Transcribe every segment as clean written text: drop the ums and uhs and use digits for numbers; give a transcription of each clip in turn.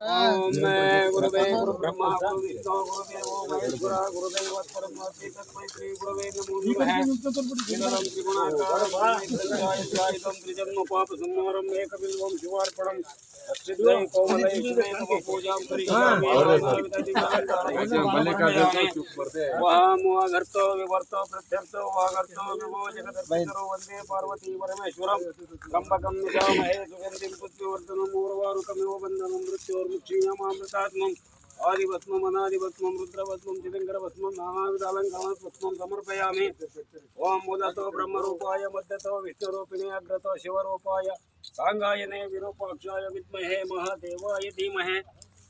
ओम गुरुवे गुरु ब्रह्मा गुरु विष्णु गुरुदेवो महेश्वर गुरुदेव परमोति तस्मै श्री गुरुवे नमो नमः विनरं त्रिगुणाकारं त्रिजन्म पाप संहारं एकबिल्वं शिवार्पणं सिद्धै कोमलै शिवे नमः पूजां करिष्यामि वहां वागर्तो विवर्तो प्रत्यर्थो वागर्तो विभो जगदर्पितरो वन्दे पार्वती परमेश्वरं कम्बकं निजामहे सुगन्धिं पुष्पवर्धनं मूर्वारुकमिव बन्धनं मृत्योर्मुक्षीयमामृतात्मम् आदिभस्मम् अनादिभस्मं रुद्रभस्मं चिदङ्करभस्मं नानाविधालङ्कारात्मं समर्पयामि ओं मुदतो ब्रह्मरूपाय मध्यतो विष्णुरूपिणे अग्रतो शिवरूपाय सांगायने विरूपाक्षाय विद्महे महादेवाय धीमहि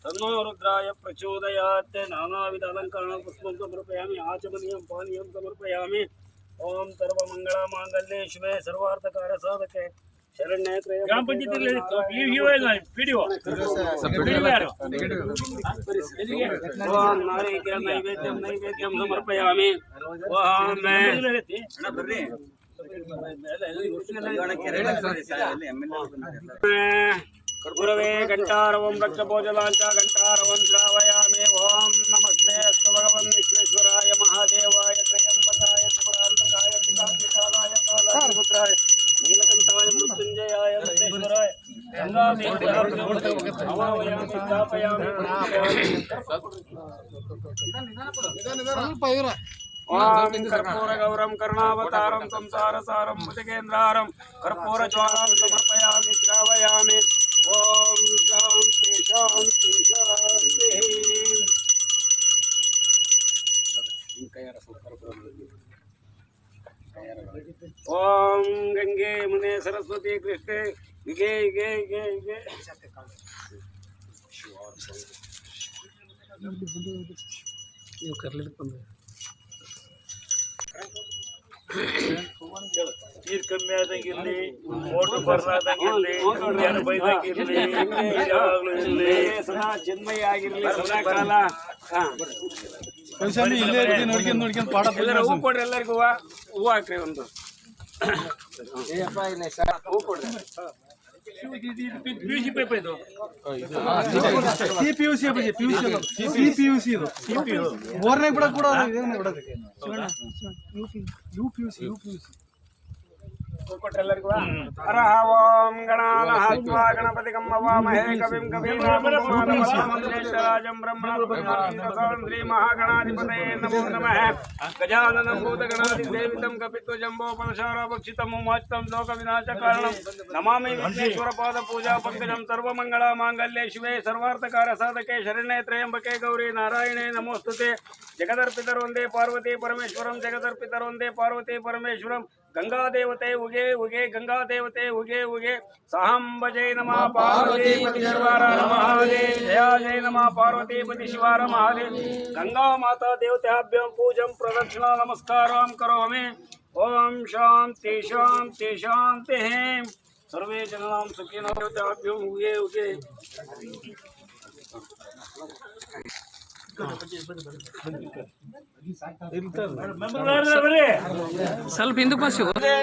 तन्नो रुद्राय प्रचोदयात् नानाविधालङ्कारात्मं समर्पयामि आचमनीयं पानीयं समर्पयामि ओं सर्वमङ्गलमाङ्गल्ये शिवे सर्वार्थकारसाधके शरण्य ग्राम पंचायत नैवेद्यम नैवेद्यम समर्पयामि गुरवे घंटारवं रक्तभोजलाञ्च घंटारवं श्रावयामि ओं नमस्ते अस्तु भगवन् विश्वेश्वराय महादेवाय त्र्यंबकाय त्रिपुरान्तकाय त्रिकालाय कालाय नीलकंठाय मृत्युंजयाय महेश्वराय गंगादेवाय स्थापयामि ओम कर्पूरगौरं करुणावतारं संसारसारं भुजगेन्द्रारं कर्पूरज्वालां समर्पयामि श्रावयामि ओम शांति शांति शांति ओम गंगे मुने सरस्वती कृष्णे गे गे गे गे ನೀರು ಕಮ್ಮಿ ಆದಂಗಿರ್ಲಿ ಮೋಟರ್ ಬರ್ಲಾದಂಗಿರ್ಲಿ ಜನ ಬೈದಂಗಿರ್ಲಿ ಯಾವಾಗಲೂ ಇರಲಿ ಸದಾ ಚಿನ್ಮಯ ಆಗಿರ್ಲಿ ಸದಾ ಕಾಲ ನೋಡ್ಕೊಂಡು ಪಾಡ ಹೂ ಕೊಡ್ರಿ ಎಲ್ಲರಿಗೂ ಹೂವು ಹಾಕ್ರಿ ಒಂದು ಹೂ ಕೊಡ್ರಿ ಪಿಯುಸಿ ಪೇಪರ್ ಇದು ಪಿಯುಸಿ ಇದು ಮೂರನೇ ಬಿಡ ಕೂಡ ಎಲ್ಲರಿಗೂ ಹರ ಓಂ ಗಣಾನಾಹತ್ವಾ ಗಣಪತಿಗಂ ಹವಾಮಹೇ ಕವಿಂ ಕವೀನಾಮಂತ್ರೇಶ್ವರಾಜಂ ಬ್ರಹ್ಮಣಾಧಿಪತಿ ಮಹಾಗಣಾಧಿಪತಯೇ ನಮೋ ನಮಃ ಗಜಾನನಂ ಭೂತಗಣಾಧಿಸೇವಿತಂ ಕಪಿತ್ವಜಂಬೋಪನಶಾರಭಕ್ಷಿತಂ ಉಮಾಚ್ತಂ ಲೋಕವಿನಾಶಕಾರಣಂ ನಮಾಮಿ ವಿಘ್ನೇಶ್ವರ ಪಾದ ಪೂಜಾ ಪಂಕಜಂ ಸರ್ವಮಂಗಳ ಮಾಂಗಲ್ಯೆ ಶಿವೆ ಸರ್ವಾರ್ಥಕಾರ ಸಾಧಕೆ ಶರಣ್ಯೆ ತ್ರಯಂಬಕೆ ಗೌರಿ ನಾರಾಯಣೇ ನಮೋಸ್ತುತೆ ಜಗದರ್ಪಿತರು ಒಂದೇ ಪಾರ್ವತಿ ಪರಮೇಶ್ವರಂ ಜಗದರ್ಪಿತರು ಒಂದೇ ಪಾರ್ವತಿ ಪರಮೇಶ್ವರಂ गंगा देवते उगे उगे गंगा देवते उगे उगे साहंबजय नमः पार्वतीपति शिवार महादेव जया जय नमः पार्वतीपति शिवार महादेव गंगा माता देवताभ्यं पूजं प्रदक्षिणा नमस्कारं करोमि ओम शांति शांति शांति सर्वे जनानां सुखिनो देवताभ्यं उगे उगे ಸ್ವಲ್ಪ ಹಿಂದಕ್ಕೆ ಬಸ್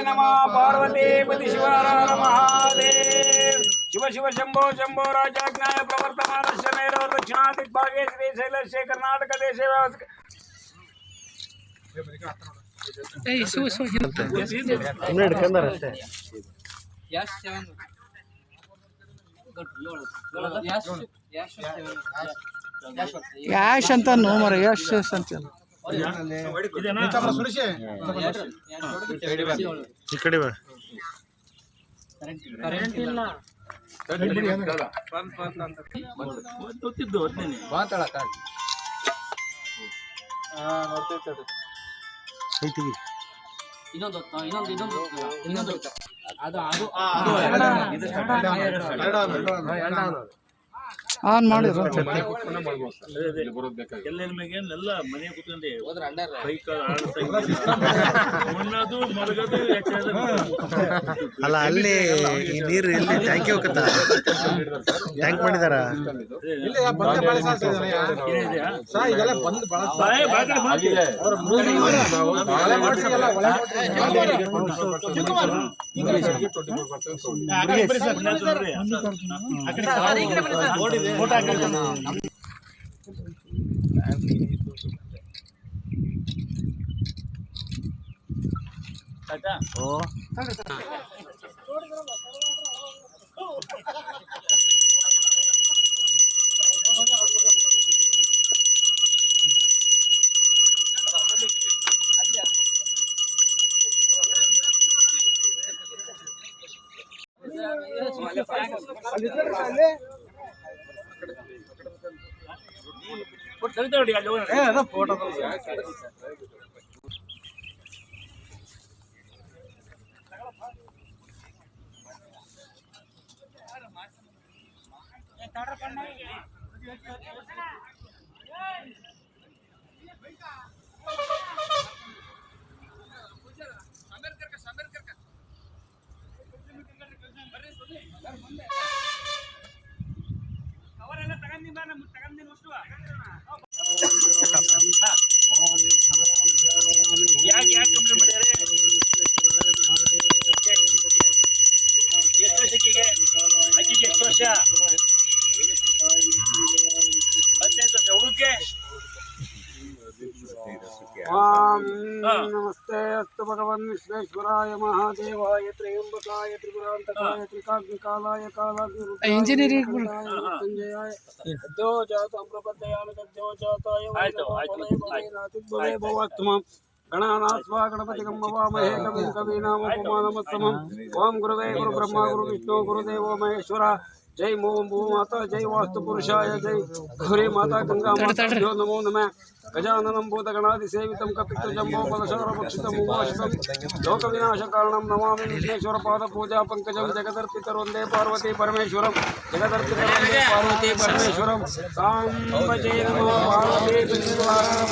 नमः पार्वतीपति शिवार महादेव शिव शिव शंभो शंभो राजाज्ञाय प्रवर्तमानस्य मेरो दक्षिणादिग्भागे श्रीशैलस्य कर्नाटकदेशे ಯಾಶ್ ಅಂತ ನೋ ಮರ ಯಾಶ್ ಅಂತ ಈ ಕಡೆ ಬಾ ಆನ್ ಮಾಡಿದ್ರು ಎಲ್ಲ ಮನೆ ಕೂತ್ಕೊಂಡೆ ಉಣ್ಣದು ಮಲಗೋದು ಅಲ್ಲ ಅಲ್ಲಿ ಈ ನೀರು ಇಲ್ಲಿ ಟ್ಯಾಂಕಿ ಹೋಗುತ್ತಾ ಟ್ಯಾಂಕ್ ಮಾಡಿದಾರ ನೋಡಿ ಆಯ್ತಾ ಯಾಕೆ ಕಂಪ್ಲೇಂಟ್ ಮಾಡಿದ್ದಾರೆ? ಎಷ್ಟು ವರ್ಷಕ್ಕೆ ಅಕ್ಕಿಗೆ ಎಷ್ಟು ವರ್ಷ? 15 ವರ್ಷ ಹುಡುಗಕ್ಕೆ. ನಮಸ್ತೆ ಅಸ್ತು ಭಗವನ್ ವಿಶ್ವೇಶ್ವರಾಯ ಮಹಾದೇವಾಯ ತ್ರಯಂಬಕಾಯ ತ್ರಿಪುರಾಂತಕಾಯ ತ್ರಿಕಾಗ್ನಿಕಾಲಾಯ ಕಾಲಾಗ್ನಿ ಇಂಜಿನಿಯರಿಂಗ್ ಮೃತ್ಯುಂಜಯಾಯ ಸದ್ಯೋ ಜಾತಂ ಪ್ರಪದ್ಯಯಾಮಿ ಸದ್ಯೋ ಜಾತಾಯ ವೈಭವೇ ಭವತ್ಮಂ ಗಣಾನಾಸ್ವಾ ಗಣಪತಿಗಂ ಭವಾಮಹೇ ಕವಿಂ ಕವೀನಾಮುಪಮಾನಮಸ್ತಮಂ ಓಂ ಗುರುವೇ ಗುರು ಬ್ರಹ್ಮ ಗುರು ವಿಷ್ಣು ಗುರುದೇವೋ ಮಹೇಶ್ವರ जय मोम भू माता जय वास्तु पुरुषाय जय गौरी माता गंगा माता नमो नमः गजाननं भूतगणादि सेवितं कपित्तजम्बो फलसारभक्षितं उमाशितं लोकविनाशकारणं नमामि विघ्नेश्वर पादपूजा पंकजं जगदर्पितं वन्दे पार्वती परमेश्वरं जगदर्पितं वन्दे पार्वती परमेश्वरं सांब जय नमो पार्वती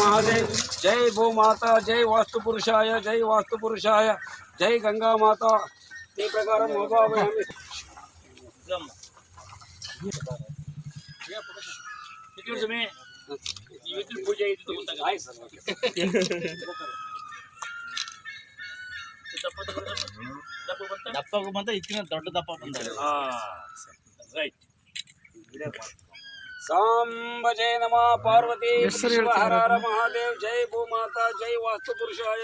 महादेव जय भू माता जय वास्तु पुरुषाय जय गंगा माता ते प्रकारं होभावयामि ಪೂಜೆ ಇತ್ತು ದಪ್ಪ ಬಂತ ಇತ್ತಿನ ದೊಡ್ಡ ದಪ್ಪ ಬಂದ ರೈಟ್ सांब जय नमः पार्वती हर हर महादेव जय भूमाता जय वास्तु पुरुषाय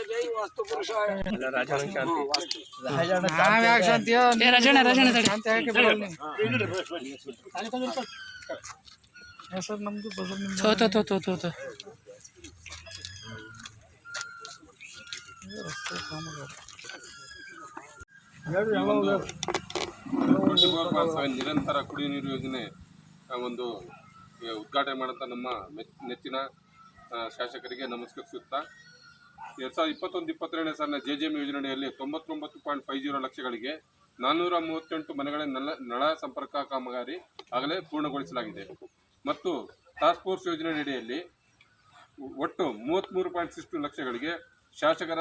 ಶಾಂತಿ ಶಾಂತಿ ಯಾಕೆ ಬರಲ್ಲ ಸರ್ ನಮ್ದು ಬಜರ್ ನಿಮ್ದು ನಿರಂತರ ಕುಡಿಯುವ ನೀರು ಯೋಜನೆ ಒಂದು ಉದ್ಘಾಟನೆ ಮಾಡೋಂಥ ನಮ್ಮ ನೆಚ್ಚಿನ ಶಾಸಕರಿಗೆ ನಮಸ್ಕರಿಸುತ್ತಾ 2021-22ನೇ ಸಾಲಿನ JJM ಯೋಜನೆಯಲ್ಲಿ 99.50 ಲಕ್ಷಗಳಿಗೆ 438 ಮನೆಗಳ ನಳ ಸಂಪರ್ಕ ಕಾಮಗಾರಿ ಆಗಲೇ ಪೂರ್ಣಗೊಳಿಸಲಾಗಿದೆ ಮತ್ತು ಟಾಸ್ಕ್ ಫೋರ್ಸ್ ಯೋಜನೆಯಡಿಯಲ್ಲಿ ಒಟ್ಟು 33.62 ಲಕ್ಷಗಳಿಗೆ ಶಾಸಕರ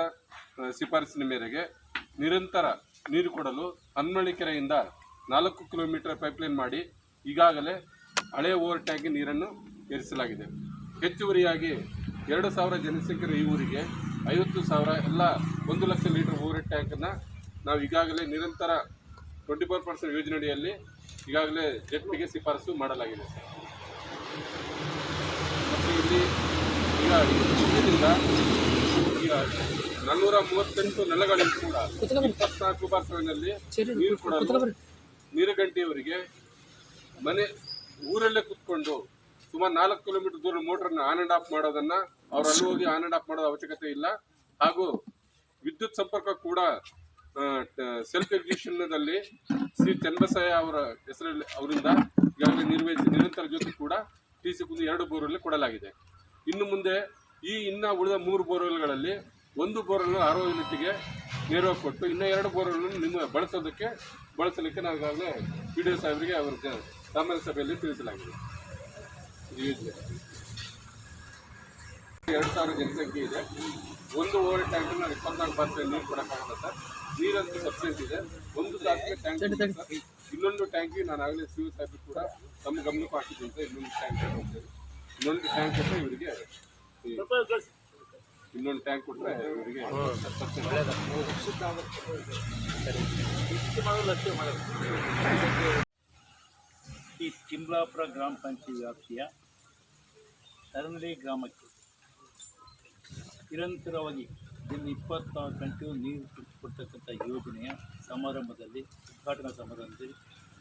ಶಿಫಾರಸಿನ ಮೇರೆಗೆ ನಿರಂತರ ನೀರು ಕೊಡಲು ಹನ್ಮಳ್ಳಿ ಕೆರೆಯಿಂದ 4 ಕಿಲೋಮೀಟರ್ ಪೈಪ್ಲೈನ್ ಮಾಡಿ ಈಗಾಗಲೇ ಹಳೆಯ ಓವರ್ ಟ್ಯಾಂಕ್ಗೆ ನೀರನ್ನು ಏರಿಸಲಾಗಿದೆ. ಹೆಚ್ಚುವರಿಯಾಗಿ 2,000 ಜನಸಂಖ್ಯೆಯ ಈ ಊರಿಗೆ 50,000 ಎಲ್ಲ 1 ಲಕ್ಷ ಲೀಟರ್ ಓವರ್ ಟ್ಯಾಂಕನ್ನು ನಾವು ಈಗಾಗಲೇ ನಿರಂತರ 24% ಯೋಜನೆಯಡಿಯಲ್ಲಿ ಈಗಾಗಲೇ ಜೆಟ್ಪಿಗೆ ಶಿಫಾರಸು ಮಾಡಲಾಗಿದೆ. ಮತ್ತು ಇಲ್ಲಿ ಈಗ ಇದರಿಂದ ಈಗ 438 ನೆಲಗಳಿಂದ ಕೂಡ 24 ಬಾರ್ 7ನಲ್ಲಿ ನೀರು ಕೊಡಲು ನೀರುಗಂಟಿಯವರಿಗೆ ಮನೆ ಊರಲ್ಲೇ ಕುತ್ಕೊಂಡು ಸುಮಾರು 4 ಕಿಲೋಮೀಟರ್ ದೂರ ಮೋಟರ್ನ ಆನ್ ಆ್ಯಂಡ್ ಆಫ್ ಮಾಡೋದನ್ನು ಅವ್ರು ಅಲ್ಲಿ ಹೋಗಿ ಆನ್ ಆ್ಯಂಡ್ ಆಫ್ ಮಾಡೋದು ಅವಶ್ಯಕತೆ ಇಲ್ಲ. ಹಾಗೂ ವಿದ್ಯುತ್ ಸಂಪರ್ಕ ಕೂಡ ಸೆಲ್ಫ್ ಎಕ್ಸಿಕ್ಯೂಷನ್ನಲ್ಲಿ ಶ್ರೀ ಚನ್ನಬಸಯ್ಯ ಅವರ ಹೆಸರಲ್ಲಿ ಅವರಿಂದ ಈಗಾಗಲೇ ನಿರ್ವಹಿಸಿ ನಿರಂತರ ಜೊತೆ ಕೂಡ TC ಕುಂದು 2 ಬೋರ್ವೆಲ್ ಕೊಡಲಾಗಿದೆ. ಇನ್ನು ಮುಂದೆ ಇನ್ನು ಉಳಿದ 3 ಬೋರ್ವೆಲ್ಗಳಲ್ಲಿ 1 ಬೋರ್ವೆಲ್ 60 ಯೂನಿಟ್ಗೆ ನೇರವಾಗಿ ಕೊಟ್ಟು ಇನ್ನು 2 ಬೋರ್ವೆಲ್ಗಳನ್ನು ನಿಮ್ಮ ಬಳಸಲಿಕ್ಕೆ ನಾವು ಈಗಾಗಲೇ PDO ಸಾಹೇಬರಿಗೆ ಅವರ ಸಾಮಾನ್ಯ ಸಭೆಯಲ್ಲಿ ತಿಳಿಸಲಾಗಿದೆ. ಈ ಯೋಜನೆ 2,000 ಜನಸಂಖ್ಯೆ ಇದೆ. 1 ಓವರ್ ಟ್ಯಾಂಕ್ ನಾವು 24 ನೀರು ಕೊಡೋಕ್ಕಾಗಲ್ಲ ಸರ್. ನೀರಂತೂ ಸಬ್ಸಿಡಿ ಇದೆ. 1 ತಾಸಿಗೆ ಟ್ಯಾಂಕ್ ಇನ್ನೊಂದು ಟ್ಯಾಂಕಿಗೆ ನಾನು ಆಗಲೇ CO ಸಾಹೇಬ್ ಕೂಡ ತಮ್ಮ ಗಮನಕ್ಕೂ ಹಾಕಿದ್ದೀನಿ ಸರ್. ಇನ್ನೊಂದು ಟ್ಯಾಂಕ್ ಕೊಟ್ಟರೆ ಇವರಿಗೆ ಇನ್ನೊಂದು ಟ್ಯಾಂಕ್ ಕೊಟ್ಟರೆ ಇವರಿಗೆ ಈ ಚಿಮ್ಲಾಪುರ ಗ್ರಾಮ ಪಂಚಾಯತ್ ವ್ಯಾಪ್ತಿಯ ತರನಳ್ಳಿ ಗ್ರಾಮಕ್ಕೆ ನಿರಂತರವಾಗಿ ದಿನ 24 ಗಂಟೆಯೂ ನೀರು ಕೊಡ್ತಕ್ಕಂಥ ಯೋಜನೆಯ ಸಮಾರಂಭದಲ್ಲಿ ಉದ್ಘಾಟನಾ ಸಮಾರಂಭದಲ್ಲಿ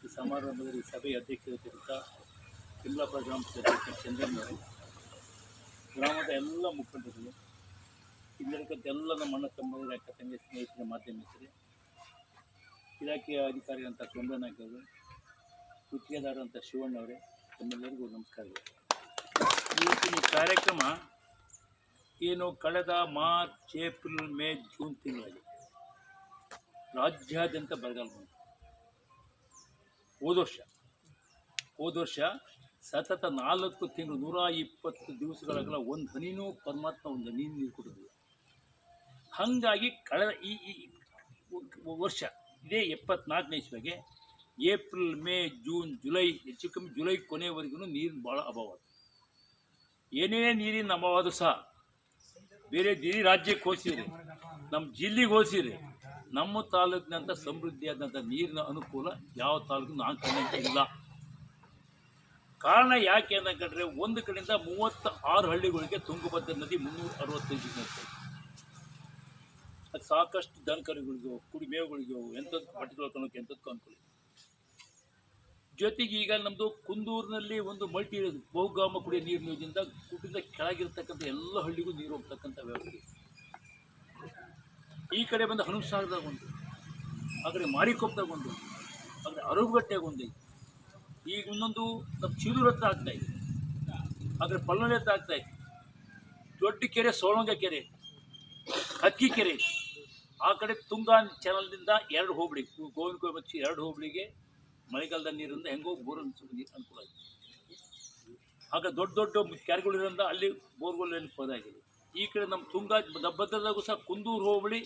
ಈ ಸಮಾರಂಭದಲ್ಲಿ ಸಭೆಯ ಅಧ್ಯಕ್ಷರಾಗಿದ್ದ ಚಿಮ್ಲಾಪುರ ಗ್ರಾಮ ಪಂಚಾಯತ್ ಚಂದ್ರಣ್ಣವರು, ಗ್ರಾಮದ ಎಲ್ಲ ಮುಖಂಡರು, ಇಲ್ಲಿರತಕ್ಕಂಥ ನಮ್ಮ ಅಣ್ಣ ತಮ್ಮಗಳ ಅಕ್ಕ ತಂಗಿ ಸ್ನೇಹಿತರ ಮಾಧ್ಯಮಿಕರು, ಇಲಾಖೆಯ ಅಧಿಕಾರಿ ಅಂತ ಸೋಮನಾಯ್ಕವರು, ಗುತ್ತಿಗೆದಾರ ಅಂತ ಶಿವಣ್ಣವರೇ, ತಮ್ಮೆಲ್ಲರಿಗೂ ನಮಸ್ಕಾರಗಳು. ಇವತ್ತಿನ ಕಾರ್ಯಕ್ರಮ ಏನು ಕಳೆದ ಮಾರ್ಚ್, ಏಪ್ರಿಲ್, ಮೇ, ಜೂನ್ ತಿಂಗಳಲ್ಲಿ ರಾಜ್ಯಾದ್ಯಂತ ಬರಗಾಲ ಬಂತು. ಹೋದ ವರ್ಷ ಸತತ 4 ತಿಂಗಳು 120 ದಿವಸಗಳಾಗಲ್ಲ ಒಂದು ಹನಿನೂ ಪರಮಾತ್ಮ ಒಂದು ಹನಿ ನೀರು ಕೊಡೋದಿಲ್ಲ. ಹಾಗಾಗಿ ಕಳೆದ ಈ ವರ್ಷ ಇದೇ 74ನೇ ಇಸ್ವಿಗೆ ಏಪ್ರಿಲ್, ಮೇ, ಜೂನ್, ಜುಲೈ, ಹೆಚ್ಚು ಕಮ್ಮಿ ಜುಲೈ ಕೊನೆಯವರೆಗೂ ನೀರಿನ ಭಾಳ ಅಭಾವ. ಏನೇ ನೀರಿನ ಅಭಾವದು ಸಹ ಬೇರೆ ರಾಜ್ಯಕ್ಕೆ ಹೋಲಿಸಿರಿ, ನಮ್ಮ ಜಿಲ್ಲೆಗೆ ಹೋಲಿಸಿರಿ, ನಮ್ಮ ತಾಲೂಕಿನಂಥ ಸಮೃದ್ಧಿಯಾದಂಥ ನೀರಿನ ಅನುಕೂಲ ಯಾವ ತಾಲೂಕು ನಾನು ಕಂಡಂತೆ ಇಲ್ಲ. ಕಾರಣ ಯಾಕೆ ಅಂತಂದ್ರೆ ಒಂದು ಕಡೆಯಿಂದ 36 ಹಳ್ಳಿಗಳಿಗೆ ತುಂಗಭದ್ರಾ ನದಿ 365 ಅದು ಸಾಕಷ್ಟು ದನಕರುಗಳಿಗೂ, ಕುಡಿ ಮೇವುಗಳಿಗೂ, ಎಂಥದ್ದು ಬಟ್ಟೆ ತೊಳ್ಕೊಳಕ್ಕೆ ಎಂಥದ್ದು ಅನ್ಕೊಳ್ಳಿ. ಜೊತೆಗೆ ಈಗ ನಮ್ಮದು ಕುಂದೂರಿನಲ್ಲಿ ಒಂದು ಮಲ್ಟಿ ಬಹುಗಾಮ ಕುಡಿಯೋ ನೀರಿನ ಯೋಜನೆಯಿಂದ ಕುಟುಂಬದ ಕೆಳಗಿರ್ತಕ್ಕಂಥ ಎಲ್ಲ ಹಳ್ಳಿಗೂ ನೀರು ಹೋಗ್ತಕ್ಕಂಥ ವ್ಯವಸ್ಥೆ. ಈ ಕಡೆ ಬಂದು ಹನುಮಸಾಗರದಾಗ ಒಂದು, ಆ ಕಡೆ ಮಾರಿಕೊಪ್ಪದಾಗ ಒಂದು, ಆ ಕಡೆ ಅರುಗಟ್ಟೆಗೆ ಒಂದು, ಈಗ ಇನ್ನೊಂದು ನಮ್ಮ ಚೀಲೂರು ಹತ್ರ ಆಗ್ತಾಯಿದೆ, ಆ ಕಡೆ ಪಲ್ಲೊಳ್ಳಿ ಹತ್ರ ಆಗ್ತಾಯಿದೆ. ದೊಡ್ಡ ಕೆರೆ ಸೋಳಂಗ ಕೆರೆ, ಕಕ್ಕಿ ಕೆರೆ, ಆ ಕಡೆ ತುಂಗಾ ಚಾನಲ್ನಿಂದ 2 ಹೋಬಳಿ, ಗೋವಿನ ಮಚ್ಚಿ 2 ಹೋಬಳಿಗೆ ಮಳೆಗಾಲದ ನೀರಿಂದ ಹೆಂಗೋ ಬೋರ್ ನೀರು ಅನುಕೂಲ ಆಗಿದೆ. ಆಗ ದೊಡ್ಡ ಕೆರೆಗಳಿರೋದ್ರಿಂದ ಅಲ್ಲಿ ಬೋರ್ಗಳು ಪದಾಗಿದೆ. ಈ ಕಡೆ ನಮ್ಮ ತುಂಗಾ ಭದ್ರದಾಗೂ ಸಹ ಕುಂದೂರು ಹೋಬಳಿ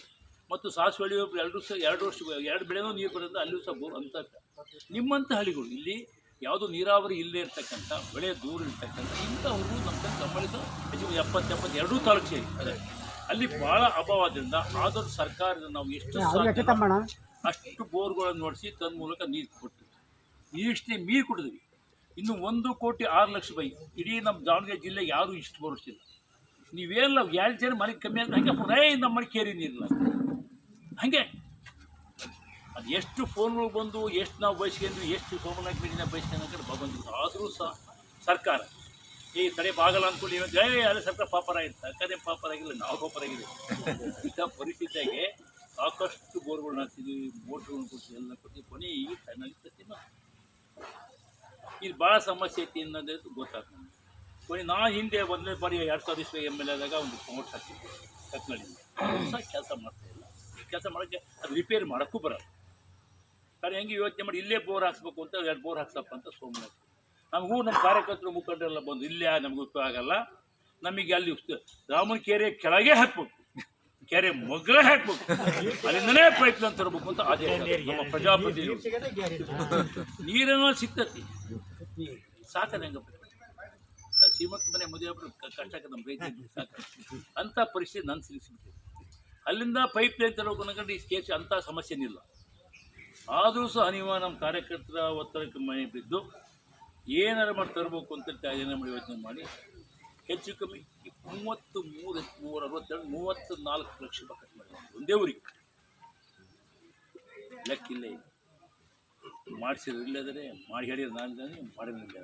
ಮತ್ತು ಸಾಸವಳ್ಳಿ ಹೋಬಳಿ 2 ಬೆಳೆನೂ ನೀರು ಬರೋದ್ರಿಂದ ಅಲ್ಲಿಯೂ ಸಹ ಬೋರ್ ಅಂತ. ನಿಮ್ಮಂಥ ಹಳ್ಳಿಗಳು ಇಲ್ಲಿ ಯಾವುದೋ ನೀರಾವರಿ ಇಲ್ಲೇ ಇರ್ತಕ್ಕಂಥ, ಬೆಳೆ ದೂರ ಇರ್ತಕ್ಕಂಥ ಇಂಥವ್ರು ನಮ್ಮ ಸಂಬಳಿತ ಹೆಚ್ಚು 70-72 ತಾಲೂಕು ಸೇರಿ ಅಲ್ಲಿ ಭಾಳ ಅಭಾವ ಆದ್ದರಿಂದ ಆದರೂ ಸರ್ಕಾರದಿಂದ ನಾವು ಎಷ್ಟು ಅಷ್ಟು ಬೋರ್ಗಳನ್ನು ನೋಡಿಸಿ ತನ್ನ ಮೂಲಕ ನೀರು ಕೊಟ್ಟು ಇಷ್ಟೇ ಮೀರು ಕೊಟ್ಟಿದ್ವಿ. ಇನ್ನು 1,06,00,000 ಇಡೀ ನಮ್ಮ ದಾವಣಗೆರೆ ಜಿಲ್ಲೆಗೆ ಯಾರೂ ಇಷ್ಟು ಬೋರಿಸಿಲ್ಲ. ನೀವೆಲ್ಲ 2 ಜನ ಮನೆಗೆ ಕಮ್ಮಿ ಅಂದರೆ ಹಾಗೆ ನಮ್ಮ ಮನೆ ಕೇರಿ ನೀರಿಲ್ಲ. ಹಾಗೆ ಅದು ಎಷ್ಟು ಫೋನ್ಗಳು ಬಂದು ಎಷ್ಟು ನಾವು ಬಯಸ್ಕೊಂಡ್ವಿ, ಎಷ್ಟು ಸೋಮನಾಥ್ ಮೀಡಿನ ಬಯಸ್ಕೊಂಡು ಬಂದು, ಆದರೂ ಸಹ ಸರ್ಕಾರ ಈ ತಡೆ ಬಾಗಲ್ಲ ಅಂದ್ಕೊಂಡು ಅದೇ ಸರ್ಕಾರ ಪಾಪರಾಗಿತ್ತು. ಸರ್ಕಾರ ಪಾಪರಾಗಿಲ್ಲ, ನಾವು ಪಾಪರಾಗಿದೆ. ಇಂಥ ಪರಿಸ್ಥಿತಿಯಾಗೆ ಸಾಕಷ್ಟು ಬೋರ್ಗಳನ್ನ ಹಾಕ್ತಿದ್ವಿ, ಮೋಟ್ರುಗಳನ್ನ ಕೊಡ್ತೀವಿ, ಎಲ್ಲ ಕೊಡ್ತೀವಿ. ಕೊನೆ ಈಗ ಚೆನ್ನಾಗಿ ತರ್ತೀವಿ. ಇಲ್ಲಿ ಭಾಳ ಸಮಸ್ಯೆ ಐತಿ ಅನ್ನೋದು ಗೊತ್ತಾಗ್ತದೆ ನಮಗೆ. ಕೊನೆ ನಾನು ಹಿಂದೆ 1ನೇ ಬಾರಿ 2020 ML ಆದಾಗ ಒಂದು ಪ್ರಮೋಟ್ ಹಾಕಿದ್ದೆ ಕತ್ನಳ್ಳಿಂದ. ಅದು ಸಹ ಕೆಲಸ ಮಾಡ್ತಾಯಿಲ್ಲ. ಈ ಕೆಲಸ ಮಾಡೋಕ್ಕೆ ಅದು ರಿಪೇರಿ ಮಾಡೋಕ್ಕೂ ಬರೋಲ್ಲ. कारण ಹೆಂಗೆ ಯೋಚನೆ ಮಾಡಿ ಇಲ್ಲೇ ಬೋರ್ ಹಾಕ್ಸ್ಬೇಕು ಅಂತ 2 ಬೋರ್ ಹಾಕ್ಸಪ್ಪ ಅಂತ ಸೋಮನಾಥ್. ನಮಗೂ ನಮ್ಮ ಕಾರ್ಯಕರ್ತರು ಮುಖಂಡರೆಲ್ಲ ಬಂದು ಇಲ್ಲೇ ನಮಗೂ ಉಪಯೋಗ ಆಗಲ್ಲ, ನಮಗೆ ಅಲ್ಲಿ ರಾಮನ ಕೆರೆ ಕೆಳಗೆ ಹಾಕ್ಬೇಕು, ಕೆರೆ ಮೊಗ್ಲೇ ಹಾಕ್ಬೇಕು, ಅಲ್ಲಿಂದನೇ ಪೈಪ್ಲೈನ್ ತರಬೇಕು ಅಂತ ಆದೇಶ ನಮ್ಮ ಪ್ರಜಾಪ್ರತಿನಿಧಿ. ನೀರನ್ನು ಸಿಗ್ತತಿ ಸಾಕದ ಹೆಂಗಪ್ಪ, ಶ್ರೀಮಂತ ಮನೆ ಮದುವೆ ಕಷ್ಟ ನಮ್ಮ ರೈತರಿಗೆ ಸಾಕ ಅಂಥ ಪರಿಸ್ಥಿತಿ ನನ್ನ ಸಿಗಿಸ್ಬಿಟ್ಟಿದೆ. ಅಲ್ಲಿಂದ ಪೈಪ್ಲೈನ್ ತರಬೇಕು ಅನ್ನೋದು ಈ ಕೇಸ್ ಅಂಥ ಸಮಸ್ಯೆನಿಲ್ಲ. ಆದರೂ ಸಹ ನೀವು ನಮ್ಮ ಕಾರ್ಯಕರ್ತರ ಒತ್ತಡಕ್ಕೆ ಮನೆ ಬಿದ್ದು ಏನಾರು ಮಾಡಿ ತರಬೇಕು ಅಂತ ಏನೇ ಮಾಡಿ ಯೋಚನೆ ಮಾಡಿ ಹೆಚ್ಚು ಕಮ್ಮಿ 34 ಲಕ್ಷ ರೂಪಾಯಿ ಖರ್ಚು ಮಾಡಿ ಒಂದೇ ಊರಿಗೆ ಲೆಕ್ಕಿಲ್ಲ. ಮಾಡಿಸಿದ್ರು ಇಲ್ಲದರೆ ಮಾಡಿ ಹೇಳಿದ್ರು ನಾನು ಮಾಡಿಲ್ಲ,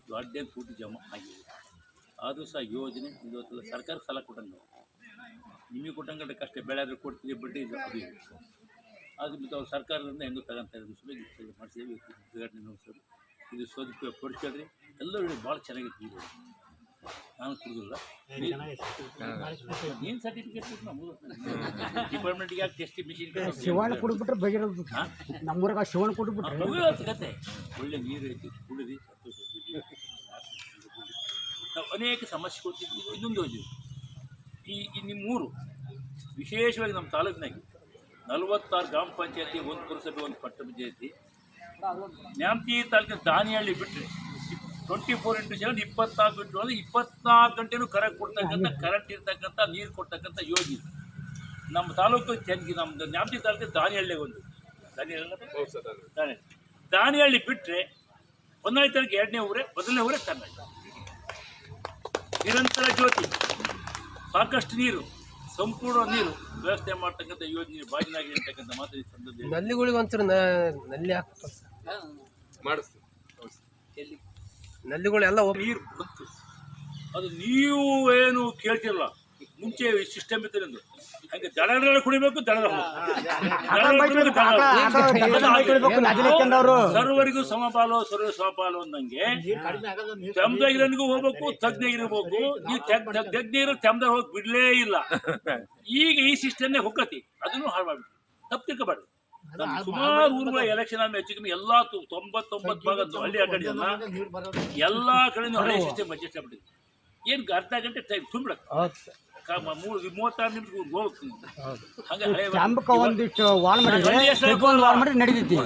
ದೊಡ್ಡ ಕೂಟಿ ಜಮಾ ಆಗಿದೆ. ಆದರೂ ಸಹ ಯೋಜನೆ ಇವತ್ತೆಲ್ಲ ಸರ್ಕಾರ ಸಾಲ ಕೊಟ್ಟಂಗೆ ನಿಮಗೆ ಕೊಟ್ಟಂಗೆ ಕಷ್ಟ ಬೆಳೆ ಆದರೂ ಕೊಡ್ತೀವಿ, ಬಡ್ಡಿ ಇದು ಅದು ಅದು ಬಿಟ್ಟು ಅವ್ರು ಸರ್ಕಾರದಿಂದ ಹೆಂಗೂ ತಗೊಂತ ಇರೋದು ಮಾಡಿಸಿದ್ವಿ. ಉದ್ಘಾಟನೆ ನೋಡ್ಸೋದು ಇದು ಸದುಪಯೋಗ ಪಡಿಸ್ಕೊಳ್ರಿ. ಎಲ್ಲರೂ ಭಾಳ ಚೆನ್ನಾಗಿತ್ತು. ಇದು ನಾನು ಕುಡಿದಿಲ್ಲ, ಏನು ಸರ್ಟಿಫಿಕೇಟ್ ಕೊಟ್ಟು ನಾವು ಡಿಪಾರ್ಟ್ಮೆಂಟ್ಗೆ ಯಾಕೆ ಟೆಸ್ಟ್ ಮಿಷಿನ್ ಶಿವಣ್ಣ ಕೊಡ್ಬಿಟ್ರೆ ಬಗೆರೋದು. ನಮ್ಮೂರಾಗ ಶಿವಣ್ಣ ಕೊಟ್ಬಿಟ್ರೆ ಕತೆ ಒಳ್ಳೆ ನೀರು ಐತಿ, ಕುಡಿದು ನಾವು ಅನೇಕ ಸಮಸ್ಯೆ ಕೊಡ್ತಿದ್ವಿ. ಇನ್ನೊಂದು ಯೋಜನೆ ಈ ನಿಮ್ಮೂರು ವಿಶೇಷವಾಗಿ ನಮ್ಮ ತಾಲೂಕಿನಾಗೆ 46 ಗ್ರಾಮ ಪಂಚಾಯತಿ, 1 ಪುರಸಭೆ, 1 ಪಟ್ಟಣ ಪಂಚಾಯತಿ. ನ್ಯಾಮತಿ ತಾಲೂಕಿನ ದಾನಿಹಳ್ಳಿ ಬಿಟ್ಟರೆ 24x7 24 ಗಂಟೆನೂ ಕರೆಂಟ್ ಕೊಡ್ತಕ್ಕಂಥ, ಕರೆಂಟ್ ಇರ್ತಕ್ಕಂಥ, ನೀರು ಕೊಡ್ತಕ್ಕಂಥ ಯೋಜನೆ ನಮ್ಮ ತಾಲೂಕು ನಮ್ಮದು ನ್ಯಾಮತಿ ತಾಲೂಕಿನ ದಾನಿಹಳ್ಳಿಗೆ ಒಂದು ದಾನಿಹಳ್ಳಿ ಬಿಟ್ಟರೆ ಹೊನ್ನಾಳಿ ಎರಡನೇ ಊರೇ, ಮೊದಲನೇ ಊರೇ ಚೆನ್ನೈ. ನಿರಂತರ ಜ್ಯೋತಿ, ಸಾಕಷ್ಟು ನೀರು, ಸಂಪೂರ್ಣ ನೀರು ವ್ಯವಸ್ಥೆ ಮಾಡ್ತಕ್ಕಂಥ ಯೋಜನೆ ಬಾಜಿನಾಗಿ ಇರ್ತಕ್ಕಂಥ ಮಾತು ಈ ಸಂದರ್ಭದಲ್ಲಿ ನಲ್ಲಿಗಳಿಗೆ ಒಂಚೂರು ನಲ್ಲಿ ಮಾಡಿಸ್ತೀವಿ. ನಲ್ಲಿಗಳೆಲ್ಲ ನೀರು ಬಂತು. ಅದು ನೀವು ಏನು ಕೇಳ್ತಿರಲ್ಲ, ಮುಂಚೆ ಸಿಸ್ಟಮ್ ಇತ್ತು ನಿಂದು. ಹಂಗೆ ದಡಗಳ ಕುಡಿಬೇಕು, ಸರ್ವರಿಗೂ ಸಮಪಾಲು, ಸರ್ವ ಸಮಪಾಲು ಅಂದಂಗೆ ತೆಮ್ದಾಗಿರೋನಿಗೂ ಹೋಗ್ಬೇಕು, ತಜ್ಞಗಿರ್ಬೇಕು. ನೀವು ತಜ್ಞಗಿರೋ ತೆಮ್ದಾಗ ಹೋಗಿ ಬಿಡ್ಲೇ ಇಲ್ಲ. ಈಗ ಈ ಸಿಸ್ಟಮ್ನೇ ಹೊಕ್ಕತಿ, ಅದನ್ನು ಹಾಳು ಮಾಡ್ಬಿಟ್ಟು ತಪ್ಪು ತಿಳ್ಕೊಬಾರ್ದು. ಸುಮಾರು ಊರುಗಳ ಎಲೆಕ್ಷನ್ ಆದ್ಮೇಲೆ ಹೆಚ್ಚು ಕಮ್ಮಿ ಎಲ್ಲ 99 ಭಾಗ ಹಳ್ಳಿ ಅಡ್ಡಾಡಿದಲ್ಲ, ಎಲ್ಲಾ ಕಡೆ ಹಳೆ ಸಿಸ್ಟಮ್ ಅಡ್ಜಸ್ಟ್ ಆಗ್ಬಿಟ್ಟಿದೆ. ಏನು ಅರ್ಧ ಗಂಟೆ ಟೈಮ್ ತುಂಬಿಡಕ್ಕೆ 36 ನಿಮಿಷ ಹೋಗ್ತೀನಿ. ಒಂದಿಷ್ಟು ವಾಲ್ ಮಾಡಿ ನಡೀತೈತಿ.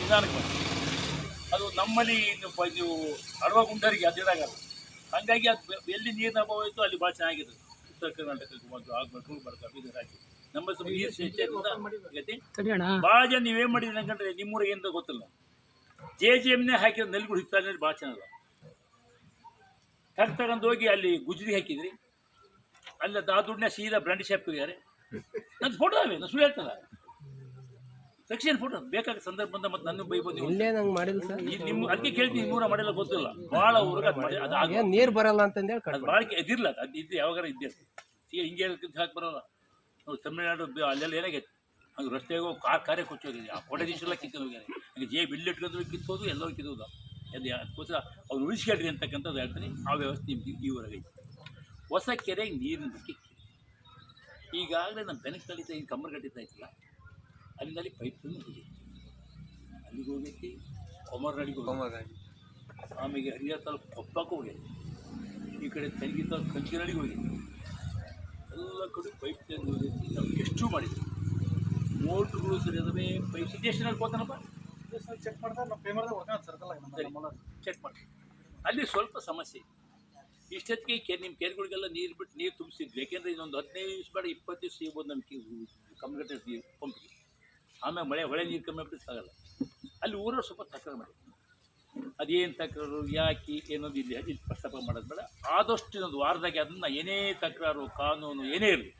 ನಿಧಾನಕ್ಕೆ ಅದು ನಮ್ಮಲ್ಲಿ ನೀವು ಅಡವ ಗುಂಡರಿಗೆ ಅದಿರಾಗಲ್ಲ. ಹಂಗಾಗಿ ಅದು ಎಲ್ಲಿ ನೀರಿನ ಅಭಾವ ಇತ್ತು ಅಲ್ಲಿ ಭಾಳ ಚೆನ್ನಾಗಿದೆ. ಉತ್ತರ ಕರ್ನಾಟಕಕ್ಕೆ ಬಂದು ಆಗ್ಬೇಕು ಬರ್ತಾರೆ ಇದರಾಗಿ ನಮ್ಮ ಸ್ವಲ್ಪ ನೀರು ಹೆಚ್ಚಾಗಿ ಭಾಳ ಜನ ನೀವೇನು ಮಾಡಿದ್ರಿ ಅನ್ಕೊಂಡ್ರೆ ನಿಮ್ಮೂರಿಗೆ ಏನಂತ ಗೊತ್ತಿಲ್ಲ. JJMನೇ ಹಾಕಿದ್ರೆ ನೆಲ್ಗಳು ಹಿತ್ತಾಳೆ ಭಾಳ ಚೆನ್ನಾಗಲ್ಲ. ತಗೊಂಡು ಹೋಗಿ ಅಲ್ಲಿ ಗುಜ್ರಿ ಹಾಕಿದ್ರಿ, ಅಲ್ಲಿ ದುಡ್ಡನ್ನ ಸೀದಾ ಬ್ರಾಂಡಿ ಶಾಪ್ ಹೋಗ್ಯಾರೆ. ನನ್ನ ಫೋಟೋ ಅವೆ, ನಾನು ಸುಳ್ಳು ಹೇಳ್ತಲ್ಲ, ಸೆಕ್ಷನ್ ಫೋಟೋ ಬೇಕಾದ ಸಂದರ್ಭ ಬಂದ ಮತ್ತೆ ನನ್ನ ಬೈ ಬಂದು ನಿಮ್ಮ ಅದಕ್ಕೆ ಕೇಳ್ತೀನಿ. ನಿಮ್ಮೂರ ಮಾಡಿಲ್ಲ ಗೊತ್ತಿಲ್ಲ, ಭಾಳ ಊರಿಗೆ ಅದು ನೀರು ಬರಲ್ಲ ಅಂತಂದೇಳಿ ಅದು ಭಾಳ ಇದಿರಲ್ಲ. ಅದು ಇದ್ದು ಯಾವಾಗಾರ ಇದ್ದೇ ಹಿಂಗೆ ಹಾಕಿ ಬರೋಲ್ಲ. ನೋಡಿ ತಮಿಳ್ನಾಡು ಅಲ್ಲೆಲ್ಲ ಏನಾಗೈತೆ, ಅದು ರಸ್ತೆಗೆ ಕಾರ್ಯ ಕೊಚ್ಚೋಗಿದೆ. ಆ ಕೋಟೇಶ್ವರ ಕಿತ್ತೋದು ಹೋಗ್ಯಾರೆ. ಹಂಗೆ ಬಿಲ್ ಇಟ್ಕೊಂಡು ಕಿತ್ತೋದು ಎಲ್ಲರೂ ಕಿತ್ತೋದು. ಅದು ಅದಕ್ಕೋಸ್ಕರ ಅವ್ರು ಉಳಿಸ್ಕೊಳ್ರಿ ಅಂತಕ್ಕಂಥದ್ದು ಹೇಳ್ತೀನಿ. ಆ ವ್ಯವಸ್ಥೆ ನಿಮ್ಗೆ ಈ ಊರಾಗೈತೆ. ಹೊಸ ಕೆರೆಗೆ ನೀರಿನ ಬಗ್ಗೆ ಈಗಾಗಲೇ ನಮ್ಮ ಬೆನಕ್ ಕಲಿತಾ ಹಿಂಗೆ ಕಮ್ಮರ್ ಕಟ್ಟಿತಾ ಇತ್ತಲ್ಲ, ಅಲ್ಲಿಂದಲ್ಲಿ ಪೈಪ್ ಹೋಗೈತಿ, ಅಲ್ಲಿಗೆ ಹೋಗೈತಿ, ಕೊಮರ್ನಾಡಿಗೆ ಹೋಗೈತಿ, ಆಮೇಲೆ ಹರಿಹರ ತಾಲೂಕು ಕೊಪ್ಪಕ್ಕೆ ಹೋಗೈತಿ, ಈ ಕಡೆ ತೆಂಗಿ ತಾಲೂಕು ಕಂಚಿನಾಡಿಗೆ ಹೋಗೈತಿ. ಎಲ್ಲ ಕಡೆ ಪೈಪ್ ತಂದು ಹೋಗೈತಿ. ನಾವು ಎಷ್ಟು ಮಾಡಿದ್ವಿ, ಮೋಟ್ರುಗಳು ಸರಿ ಅದಾವೆ, ಪೈಪ್ ಸಿದ್ದೇಶ್ವರ ಹೋಗ್ತಾನಪ್ಪ ಚೆಕ್ ಮಾಡಿ. ಅಲ್ಲಿ ಸ್ವಲ್ಪ ಸಮಸ್ಯೆ. ಇಷ್ಟೊತ್ತಿಗೆ ನಿಮ್ಮ ಕೆರೆಗಳಿಗೆಲ್ಲ ನೀರು ಬಿಟ್ಟು ನೀರು ತುಂಬಿಸಿದ್ವಿ. ಯಾಕೆಂದರೆ ಇನ್ನೊಂದು 15 ದಿವಸ ಬೇಡ 20 ದಿವಸ ಸಿಗ್ಬೋದು ನಮಗೆ ಕಮ್ಮಿಗಟ್ಟೆ ನೀರು ಪಂಪಿಗೆ. ಆಮೇಲೆ ಹೊಳೆ ನೀರು ಕಮ್ಮಿ ಆಗ್ಬಿಟ್ಟು ಆಗಲ್ಲ. ಅಲ್ಲಿ ಊರವ್ರು ಸ್ವಲ್ಪ ತಕರಾರು ಮಾಡಿ, ಅದೇನು ತಕರಾರು ಯಾಕೆ ಏನೋದು ಇಲ್ಲಿ ಪ್ರಸ್ತಾಪ ಮಾಡೋದು ಬೇಡ. ಆದಷ್ಟು ಇನ್ನೊಂದು ವಾರದಾಗೆ ಅದನ್ನು ಏನೇ ತಕರಾರು ಕಾನೂನು ಏನೇ ಇರಲಿ,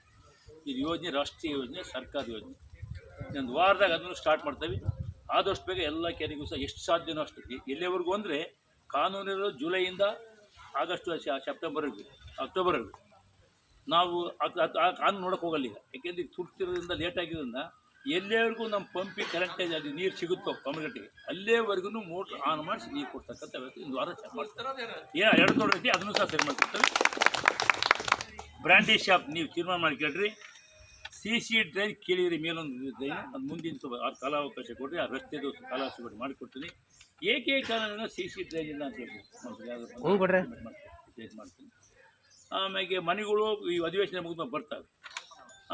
ಇದು ಯೋಜನೆ ರಾಷ್ಟ್ರೀಯ ಯೋಜನೆ, ಸರ್ಕಾರದ ಯೋಜನೆ, ಇನ್ನೊಂದು ವಾರದಾಗ ಅದನ್ನು ಸ್ಟಾರ್ಟ್ ಮಾಡ್ತೇವೆ. ಆದಷ್ಟು ಬೇಗ ಎಲ್ಲ ಕೆರೆಗೂ ಸಹ ಎಷ್ಟು ಸಾಧ್ಯನೋ ಅಷ್ಟು. ಎಲ್ಲಿವರೆಗೂ ಅಂದರೆ ಕಾನೂನಿರೋ ಜುಲೈಯಿಂದ ಆಗಸ್ಟ್ ಸೆಪ್ಟೆಂಬರ್ವರೆಗೂ ಅಕ್ಟೋಬರ್ವರೆಗೂ ನಾವು ಆ ಕಾನೂನು ನೋಡೋಕೆ ಹೋಗಲ್ಲ ಈಗ. ಯಾಕೆಂದರೆ ಈಗ ತುರ್ತಿರೋದ್ರಿಂದ ಲೇಟ್ ಆಗಿರೋದ್ರಿಂದ ಎಲ್ಲಿವರೆಗೂ ನಮ್ಮ ಪಂಪಿಗೆ ಕರೆಕ್ಟಾಗಿ ಅದು ನೀರು ಸಿಗುತ್ತೋ ಕಮ್ಮಗಟ್ಟಿಗೆ ಅಲ್ಲೇವರೆಗೂ ಮೋಟ್ರ್ ಆನ್ ಮಾಡಿಸಿ ನೀರು ಕೊಡ್ತಕ್ಕಂಥ ವ್ಯವಸ್ಥೆ ಒಂದು ವಾರ ಚೆಕ್ ಮಾಡ್ತಾರೆ. ಏನೋ ಎರಡು ತೊಡೈತಿ ಅದನ್ನು ಸಹ ಸರಿ ಮಾಡ್ಕೊಡ್ತಾರೆ. ಬ್ರ್ಯಾಂಡಿ ಶಾಪ್ ನೀವು ತೀರ್ಮಾನ ಮಾಡಿ ಕೇಳ್ರಿ. CC ಡ್ರೈನ್ ಕೇಳಿದ್ರಿ, ಮೇಲೊಂದು ಡ್ರೈನ್, ಅದು ಮುಂದಿನ ಸ್ವಲ್ಪ ಕಾಲಾವಕಾಶ ಕೊಡ್ರಿ, ಆ ರಸ್ತೆದು ಕಾಲಾವಕಾಶ ಕೊಟ್ಟು ಮಾಡಿಕೊಡ್ತೀನಿ. ಏಕೈಕ CC ಡ್ರೈನ್ ಇಲ್ಲ ಅಂತ ಹೇಳ್ಬೋದು ಮಾಡ್ತೀನಿ. ಆಮೇಲೆ ಮನೆಗಳು ಈ ಅಧಿವೇಶನ ಮುಗಿದ ಬರ್ತವೆ.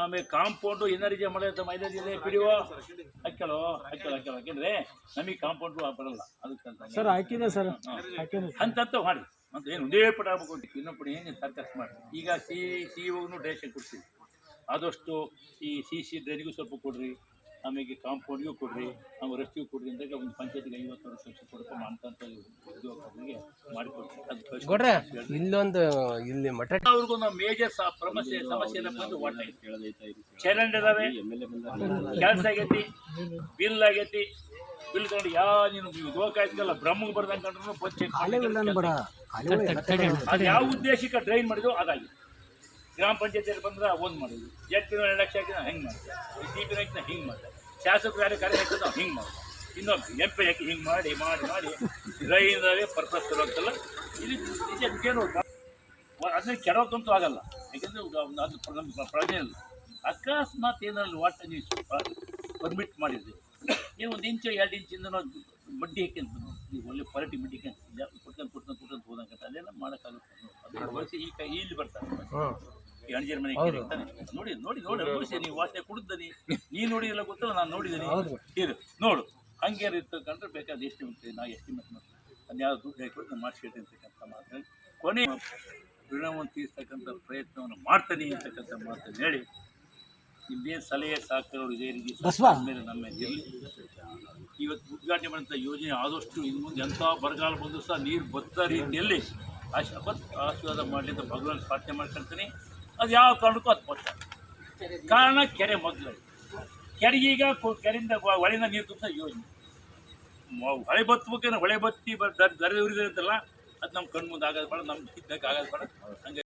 ಆಮೇಲೆ ಕಾಂಪೌಂಡು ಎನರ್ಜಿ ಮಾಡಿದ ಮೈಲೇಜ್ ಇದೆ ಪಿಡಿಒ ಹಾಕ್ಯಲೋ ಯಾಕೆಂದರೆ ನಮಗೆ ಕಾಂಪೌಂಡು ಬರಲ್ಲ. ಅದಕ್ಕೆ ಸರ್ ಹಾಕಿದೆ ಸರ್ ಅಂತ ಮಾಡಿ ಅಂತ ಏನು ಒಂದೇ ಪಟ ಆಗ್ಬೇಕು ಅಂತ ಇನ್ನೊಂದು ಪಡಿ ಏನು ಸರ್ಕಸ್ ಮಾಡಿ. ಈಗ CEO ಡೈರೆಕ್ಷನ್ ಕೊಡ್ತೀವಿ. ಆದಷ್ಟು ಈ CC ಡ್ರೈನಿಗೂ ಸ್ವಲ್ಪ ಕೊಡ್ರಿ, ಆಮೇಲೆ ಕಾಂಪೌಂಡ್ಗೂ ಕೊಡ್ರಿ, ನಾವು ರಸ್ತೆಗೂ ಕೊಡ್ರಿ ಅಂದಾಗ ಒಂದು ಪಂಚಾಯತಿಗೆ 50 ಲಕ್ಷ ಕೊಡಪ್ಪ ಅಂತಂತ ಉದ್ಯೋಗಗಳಿಗೆ ಮಾಡಿಕೊಡ್ತೀವಿ. ಅದು ಇಲ್ಲೊಂದು ಇಲ್ಲಿ ಮಠ ಅವ್ರಿಗೂ ನಾವು ಮೇಜರ್ ಸಮಸ್ಯೆ ಏನಪ್ಪ ಅಂದ್ರೆ ವಾಟ ಚರಂಡಿ ಇದಾವೆ, ಕೆಲಸ ಆಗೈತಿ, ಬಿಲ್ ಆಗೈತಿ. ಬಿಲ್ ತಗೊಂಡು ನೀನು ಉದ್ಯೋಗ ಬ್ರಹ್ಮಗೆ ಬರ್ದಂಗೆ ಕಂಡ್ರು ಅದು ಯಾವ ಉದ್ದೇಶಕ್ಕೆ ಡ್ರೈನ್ ಮಾಡಿದ್ವು ಅದಾಗಿ ಗ್ರಾಮ ಪಂಚಾಯತಿಯಲ್ಲಿ ಬಂದ್ರೆ ಒಂದು ಮಾಡೋದು, ಜಡ್ಪಿನ 2 ಲಕ್ಷ ಹಾಕಿ ನಾವು ಹೆಂಗೆ ಮಾಡ್ತೀವಿ, DP ಹಾಕಿ ಹಿಂಗೆ ಮಾಡ್ತಾರೆ, ಶಾಸಕರು ಯಾರು ಕಾರ್ಯ ಹಾಕಿದ್ರೆ ನಾವು ಹಿಂಗೆ ಮಾಡ್ತೀವಿ, ಇನ್ನೊಂದು MP ಹಾಕಿ ಹಿಂಗೆ ಮಾಡಿ ಮಾಡಿ ಮಾಡಿ ಡ್ರೈನ್ದಾಗೆ ಪರ್ಪಸ್ ಇರೋಂತಲ್ಲ. ಇಲ್ಲಿ ಏನು ಅದನ್ನ ಕೆಡೋಕ್ಕಂತೂ ಆಗಲ್ಲ. ಯಾಕೆಂದರೆ ಅದು ನಮ್ಮ ಪ್ರಜ್ಞೆ ಇಲ್ಲ. ಅಕಸ್ಮಾತ್ ಏನಾದ್ರು ವಾಟರ್ ನೀವು ಪರ್ಮಿಟ್ ಮಾಡಿದ್ವಿ, ನೀವು 1 ಇಂಚು 2 ಇಂಚಿಂದ ಬಡ್ಡಿ ಹಾಕ್ಯಂತ ನೀವು ಒಳ್ಳೆ ಕ್ವಾಲಿಟಿ ಬಡ್ಡಿ ಕೊಟ್ಕೊಂಡು ಹೋದಂಗೆ ಅಲ್ಲೆಲ್ಲ ಮಾಡೋಕ್ಕಾಗುತ್ತೆ. ಅದು ಬಳಸಿ ಇಲ್ಲಿ ಬರ್ತಾರೆ ಈ ಅಣಜೇರ್ ಮನೆ ನೋಡಿ ಅನುಭವಿಸಿ. ನೀವು ವಾಸನೆ ಕುಡಿದನಿ, ನೀನು ನೋಡಿದಿಲ್ಲ ಗೊತ್ತಲ್ಲ, ನಾನು ನೋಡಿದ್ದೀನಿ. ಇದು ನೋಡು ಹಂಗೆ ಇರ್ತಕ್ಕಂಥ ಬೇಕಾದ ಎಸ್ಟಿಮೇಟ್ ನಾವು ಎಸ್ಟಿಮೇಟ್ ಮಾಡ್ತೀವಿ. ಅದು ಯಾವ ದುಡ್ಡು ಹಾಕಿಬಿಟ್ಟು ನಾನು ಮಾಡಿಸಿಟ್ಟು ಅಂತಕ್ಕಂಥ ಮಾತು ಕೊನೆ ಋಣವನ್ನು ತೀರಿಸ್ತಕ್ಕಂಥ ಪ್ರಯತ್ನವನ್ನು ಮಾಡ್ತಾನೆ ಅಂತಕ್ಕಂಥ ಮಾತನ್ನು ಹೇಳಿ ನಿಮ್ದೇನು ಸಲಹೆ ಸಹಕಾರಗಳು ಇದೇ ರೀತಿ ಬಸವ. ಮೇಲೆ ನಮ್ಮ ಮೇಲೆ ಇರಲಿ. ಇವತ್ತು ಉದ್ಘಾಟನೆ ಮಾಡಿದಂಥ ಯೋಜನೆ ಆದಷ್ಟು ಇನ್ನು ಮುಂದೆ ಎಂಥ ಬರಗಾಲ ಬಂದರೂ ಸಹ ನೀರು ಬದ್ದ ರೀತಿಯಲ್ಲಿ ಆಶೀರ್ವಾದ ಮಾಡಲಿ ಅಂತ ಭಗವಾನ್ ಪ್ರಾರ್ಥನೆ ಮಾಡ್ಕೊಳ್ತೀನಿ. ಅದು ಯಾವ ಕಾರಣಕ್ಕೂ ಅದು ಬತ್ತ ಕಾರಣ ಕೆರೆ ಮೊದಲು ಕೆರೆಗೀಗ ಕೆರೆಯಿಂದ ಹೊಳೆಯಿಂದ ನೀರು ತುಂಬಿಸ ಯೋಜನೆ ಹೊಳೆ ಬತ್ತಬೇಕೇನೋ ಹೊಳೆ ಬತ್ತಿ ದರ ಉರಿದ್ರೆ ಅಂತಲ್ಲ ಅದು ನಮ್ಮ ಕಣ್ಣು ಮುಂದೆ ಆಗೋದು ಬೇಡ, ನಮ್ಮ ಇದ್ದಕ್ಕೆ ಆಗೋದು ಬೇಡ. ಹಂಗೆ